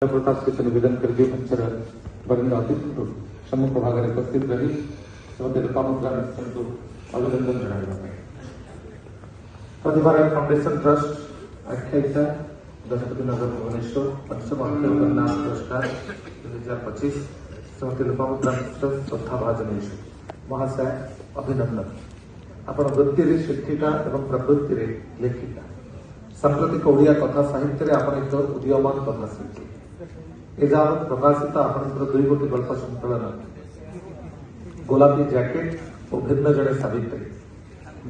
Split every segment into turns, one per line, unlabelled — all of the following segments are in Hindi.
प्रकाश के निवेदन करके मंचर वरिष्ठ अतिथि सम्मुख भाग में उपस्थित रही श्रीमती लोपामुद्रा मिश्र को अभिनंदन जनाइबा प्रतिभा फाउंडेशन ट्रस्ट आख्यायिका गजपति नगर भुवनेश्वर पंचम अक्षय उपन्यास पुरस्कार 2025 श्रीमती लोपामुद्रा मिश्र श्रद्धाभाजन महाशय अभिनंदन। आपण वृत्ति शिक्षिका एवं प्रवृत्ति लेखिका सांप्रतिक ओडिया कथा साहित्य आपण एक उदीयमान कथा शिल्पी एजावत प्रकाशित आपणकर दुई गोटी गल्प संकलन गोलापी जैकेट और भिन्न जड़े सावित्री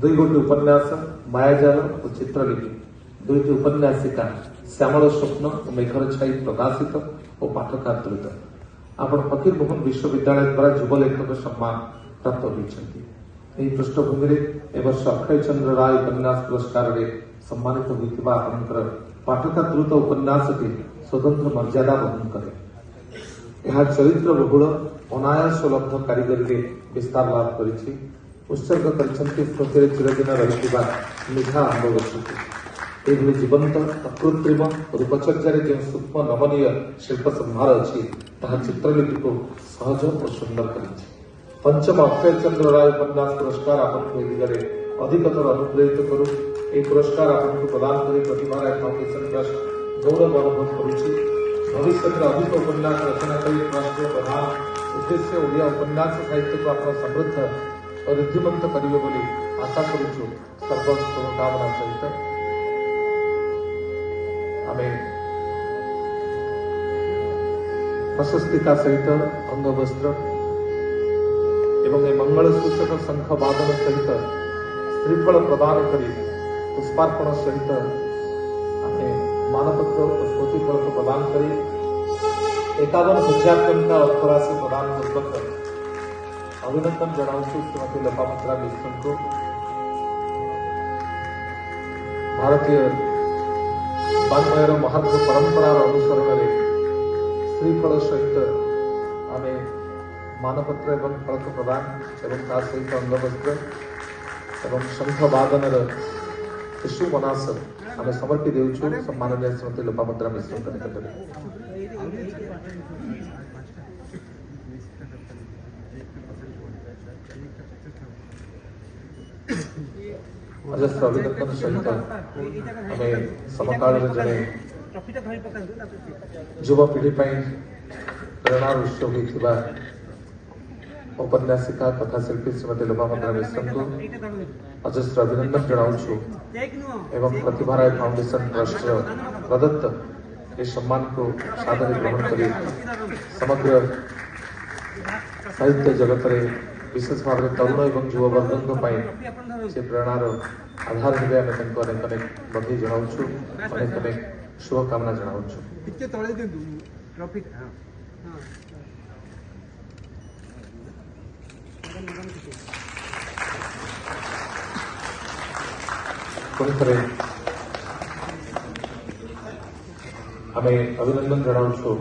दुई गोटी उपन्यास मायाजाल और चित्रलिपि दुईटी उपन्यासिका श्यामल स्वप्न और मेघर छाई प्रकाशित और पाठकादृत आपण फकीर मोहन विश्वविद्यालय द्वारा युव लेखक सम्मान प्राप्त होती पृष्ठभूमि में वर्ष अक्षय चंद्र राय उपन्यास पुरस्कार सम्मानित होता आपणकर पाठकादृत उपन्यासटी स्वतंत्र मर्यादा वहन करे यह चरित्र बहुल अनायास लब्ध कारीगरी विस्तार लाभ करिछि उत्सर्ग करछन्ति स्मृति चिरदिन रहिथिबा मिठा आंब गछको एभली जीवंत अकृत्रिम रूपचर्यारे जो सूक्ष्म नमनीय शिल्प संभार अछि ताहा चित्रलिपि को सहज और सुंदर करिछि। पंचम अक्षय चंद्र राय उपन्यास पुरस्कार आपको दिगरे अधिकतर अनुप्रेरित करू ए पुरस्कार आपको प्रदान करी प्रतिभा राय फाउंडेशन ट्रस्ट गौरव अनुभव करुच्ची भविष्य में अधिक उपन्यास रचना कर राष्ट्रीय प्रधान उद्देश्य ओडिया उपन्यास साहित्य को आप समृद्ध और ऋद्धिमंत करेंगे बोली आशा करुचु सर्वशुभकामना सहित आम प्रशस्तिका सहित अंगवस्त्र एवं मंगल सूचक शंख वादन सहित श्रीफल प्रदान कर पुष्पार्पण सहित मानपत्र और स्मृति फल को प्रदान करी 51,000 टंका अर्थराशि प्रदान पूर्वक अभिनंदन जनाऊँ श्रीमती लोपामुद्रा मिश्र को भारतीय वाङ्मयर महत्व परंपरार अनुसरण में श्रीफल सहित आम मानपत्र एवं फलक प्रदान एवं ता सहित अंगवस्त्र एवं शंख वादन शिशु मनास आम समर्पी देउछु सम्माननीय श्रीमती लोपामुद्रा मिश्र निकट में अजस्र अभिनंदन सहित आम समकाल जड़े युवपीढ़ी प्रेरणा उत्स होता उपन्यासिका कथा शिल्पी श्रीमती लोपामुद्रा मिश्र को अजस्र अभिनंदन जनाऊँ एवं प्रतिभा राय फाउंडेशन ट्रस्ट प्रदत्त इस सम्मान को सादर ग्रहण कर समग्र साहित्य जगत में विशेष भाव में तरुण एवं युववर्ग से प्रेरणार आधार हिसाब में अनेक अनेक बधाई जनाऊँ अनेक अनेक शुभकामना जनाऊँ। आम अभिनंदन जनाऊँ।